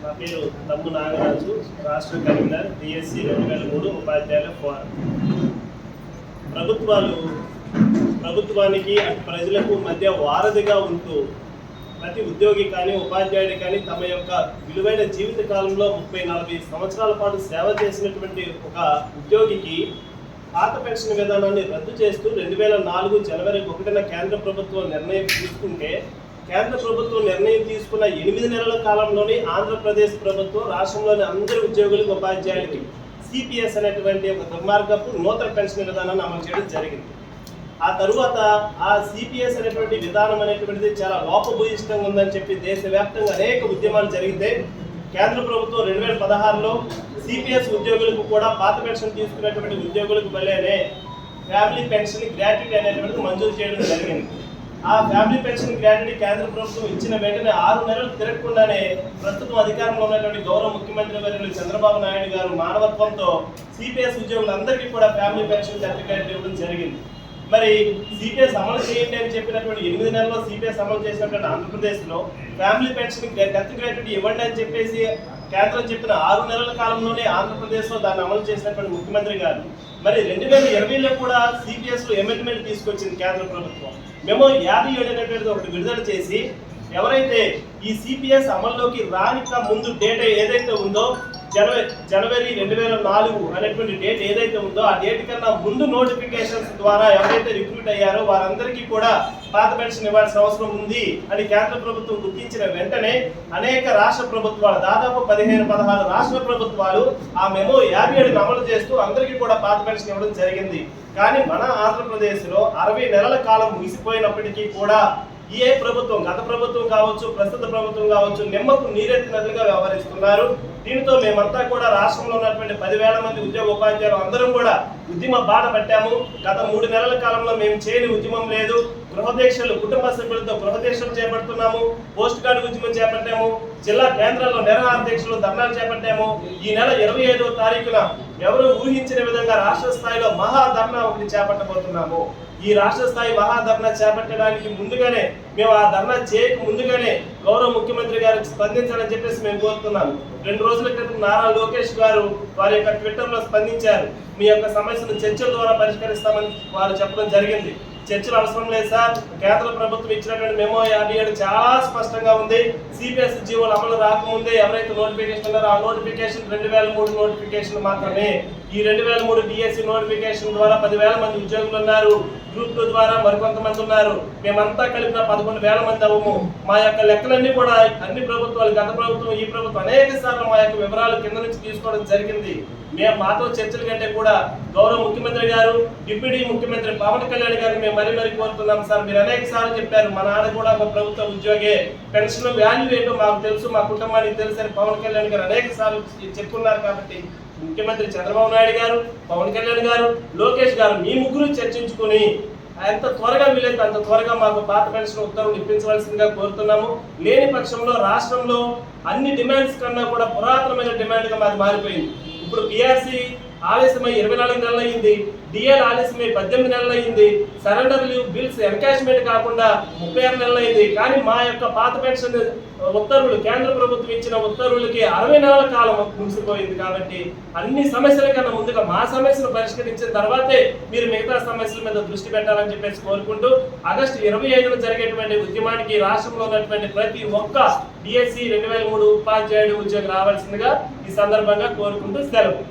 నా పేరు తమ్ము నాగరాజు, రాష్ట్ర కన్వీనర్ డిఎస్సి 2003 ఉపాధ్యాయుల ఫోరం. ప్రభుత్వానికి ప్రజలకు మధ్య వారధిగా ఉంటూ ప్రతి ఉద్యోగి కానీ ఉపాధ్యాయుడి కానీ తమ యొక్క విలువైన జీవిత కాలంలో 30-40 సంవత్సరాల పాటు సేవ చేసినటువంటి ఒక ఉద్యోగికి పాత పెన్షన్ విధానాన్ని రద్దు చేస్తూ 2004 జనవరి 1న కేంద్ర ప్రభుత్వం నిర్ణయం తీసుకుంటే, కేంద్ర ప్రభుత్వం నిర్ణయం తీసుకున్న 8 నెలల కాలంలోనే ఆంధ్రప్రదేశ్ ప్రభుత్వం రాష్ట్రంలోని అందరి ఉద్యోగులకు ఉపాధ్యాయులకి సిపిఎస్ అనేటువంటి ఒక దుర్మార్గపు నూతన పెన్షన్ విధానాన్ని అమలు చేయడం జరిగింది. ఆ తరువాత ఆ సిపిఎస్ అనేటువంటి విధానం అనేటువంటిది చాలా లోపభూయిష్టంగా ఉందని చెప్పి దేశవ్యాప్తంగా అనేక ఉద్యమాలు జరిగితే, కేంద్ర ప్రభుత్వం 2016లో సిపిఎస్ ఉద్యోగులకు కూడా పాత పెన్షన్ తీసుకునేటువంటి ఉద్యోగులకు వల్లనే ఫ్యామిలీ పెన్షన్ గ్రాట్యుటీ అనేటువంటిది మంజూరు చేయడం జరిగింది. ఆ ఫ్యామిలీ పెన్షన్ గ్రాట్యుటీ కేంద్ర ప్రభుత్వం ఇచ్చిన వెంటనే 6 నెలలు తిరగకుండానే ప్రస్తుతం అధికారంలో ఉన్నటువంటి గౌరవ ముఖ్యమంత్రి వర్యులు చంద్రబాబు నాయుడు గారు మానవత్వంతో సిపిఎస్ ఉద్యోగులందరికీ కూడా ఫ్యామిలీ పెన్షన్ సర్టిఫికేట్ ఇవ్వడం జరిగింది. మరి సిపిఎస్ అమలు చేయండి అని చెప్పినటువంటి 8 నెలల్లో సిపిఎస్ అమలు చేసినటువంటి ఆంధ్రప్రదేశ్లో ఫ్యామిలీ పెన్షన్ డెత్ గ్రాట్యుటీ ఇవ్వండి అని చెప్పేసి కేంద్రం చెప్పిన 6 నెలల కాలంలోనే ఆంధ్రప్రదేశ్లో దాన్ని అమలు చేసినటువంటి ముఖ్యమంత్రి గారు మరి 2020లో కూడా సిపిఎస్లో అమెండ్మెంట్ తీసుకొచ్చింది కేంద్ర ప్రభుత్వం. మేము 57 అనేటువంటిది ఒకటి విడుదల చేసి, ఎవరైతే ఈ సిపిఎస్ అమల్లోకి రానిక ముందు డేట్ ఏదైతే ఉందో జనవరి 2004 అనేటువంటి డేట్ ఏదైతే ఉందో ఆ డేట్ కన్నా ముందు నోటిఫికేషన్స్ ద్వారా ఎవరైతే రిక్రూట్ అయ్యారో వారందరికీ కూడా పాత పెన్షన్ ఇవ్వాల్సిన అవసరం ఉంది అని కేంద్ర ప్రభుత్వం గుర్తించిన వెంటనే అనేక రాష్ట్ర ప్రభుత్వాలు, దాదాపు 15-16 రాష్ట్ర ప్రభుత్వాలు ఆ మెమో 57 అమలు చేస్తూ అందరికీ కూడా పాత పెన్షన్ ఇవ్వడం జరిగింది. కానీ మన ఆంధ్రప్రదేశ్లో 60 నెలల కాలం ముగిసిపోయినప్పటికీ కూడా ఏ ప్రభుత్వం, గత ప్రభుత్వం కావచ్చు, ప్రస్తుత ప్రభుత్వం కావచ్చు, నిమ్మకు నీరెత్తినట్లుగా వ్యవహరిస్తున్నారు. దీనితో మేమంతా కూడా రాష్ట్రంలో ఉన్నటువంటి 10,000 మంది ఉద్యోగ ఉపాధ్యాయులు అందరం కూడా ఉద్యమ బాట పట్టాము. గత 3 నెలల కాలంలో మేము చేయని ఉద్యమం లేదు. గృహదీక్షలు, కుటుంబ సభ్యులతో గృహదీక్షలు చేపడుతున్నాము, పోస్ట్ కార్డు ఉద్యమం చేపట్టాము, జిల్లా కేంద్రాల్లో నిరాహార దీక్షలు, ధర్నాలు చేపట్టాము. ఈ నెల 25వ తారీఖున ఎవరు ఊహించిన విధంగా రాష్ట్ర స్థాయిలో మహాధర్నా ఒకటి చేపట్టబోతున్నాము. ఈ రాష్ట్ర స్థాయి మహాధర్నా చేపట్టడానికి ముందుగానే, మేము ఆ ధర్నా చేయక ముందుగానే గౌరవ ముఖ్యమంత్రి గారికి స్పందించాలని చెప్పేసి మేము కోరుతున్నాము. 2 రోజుల క్రితం నారా లోకేష్ గారు వారి యొక్క ట్విట్టర్లో స్పందించారు. మీ యొక్క సమస్యను చర్చల ద్వారా పరిష్కరిస్తామని వారు చెప్పడం జరిగింది. చర్చలు అవసరం లేదు సార్, కేంద్ర ప్రభుత్వం ఇచ్చినటువంటి మెమో 57 చాలా స్పష్టంగా ఉంది. సిపిఎస్ జీవోలు అమలు రాకముందే ఎవరైతే నోటిఫికేషన్ ఉన్నారో ఆ నోటిఫికేషన్ 2003 నోటిఫికేషన్ మాత్రమే. ఈ 2003 డిఎస్సి నోటిఫికేషన్ ద్వారా 10,000 మంది ఉద్యోగులు ఉన్నారు. గ్రూప్ 2 ద్వారా మరికొంతమంది ఉన్నారు. మేమంతా కలిపిన 11,000 మంది అవ్వము. మా యొక్క లెక్కలన్నీ కూడా అన్ని ప్రభుత్వాలు, గత ప్రభుత్వం, ఈ ప్రభుత్వం అనేక సార్లు మా యొక్క వివరాలు కింద నుంచి తీసుకోవడం జరిగింది. మేము మాతో చర్చల కంటే కూడా గౌరవ ముఖ్యమంత్రి గారు, డిప్యూటీ ముఖ్యమంత్రి పవన్ కళ్యాణ్ గారిని మేము మరీ కోరుతున్నాం. సార్, మీరు అనేక సార్లు చెప్పారు మా నాన్న కూడా ఒక ప్రభుత్వ ఉద్యోగే, పెన్షన్ వాల్యూ ఏంటో మాకు తెలుసు, మా కుటుంబానికి తెలుసు అని పవన్ కళ్యాణ్ గారు అనేక సార్లు చెప్పుకున్నారు. కాబట్టి ముఖ్యమంత్రి చంద్రబాబు నాయుడు గారు, పవన్ కళ్యాణ్ గారు, లోకేష్ గారు మీ ముగ్గురు చర్చించుకుని ఎంత త్వరగా వీలైతే అంత త్వరగా మాకు పాత పెన్షన్ ఉత్తర్వులు ఇప్పించవలసిందిగా కోరుతున్నాము. లేని పక్షంలో రాష్ట్రంలో అన్ని డిమాండ్స్ కన్నా కూడా పురాతనమైన డిమాండ్గా మాది మారిపోయింది. ఇప్పుడు పిఆర్సీ ఆలస్యమై 24 నెలలు అయింది, డిఎల్ ఆలస్యమై 18 నెలలు అయింది, సరెండర్ లీవ్ బిల్స్ ఎన్కాష్మెంట్ కాకుండా 36 నెలలు అయింది. కానీ మా యొక్క పాత పెన్షన్ ఉత్తర్వులు, కేంద్ర ప్రభుత్వం ఇచ్చిన ఉత్తర్వులకి 60 నెలల కాలం ముగిసిపోయింది. కాబట్టి అన్ని సమస్యల కన్నా ముందుగా మా సమస్యను పరిష్కరించిన తర్వాతే మీరు మిగతా సమస్యల మీద దృష్టి పెట్టాలని చెప్పేసి కోరుకుంటూ, ఆగస్టు 25న జరిగేటువంటి ఉద్యమానికి రాష్ట్రంలో ఉన్నటువంటి ప్రతి ఒక్క డిఎస్సి 2003 ఉపాధ్యాయుడు ఉద్యోగి రావాల్సిందిగా ఈ సందర్భంగా కోరుకుంటూ సెలవు.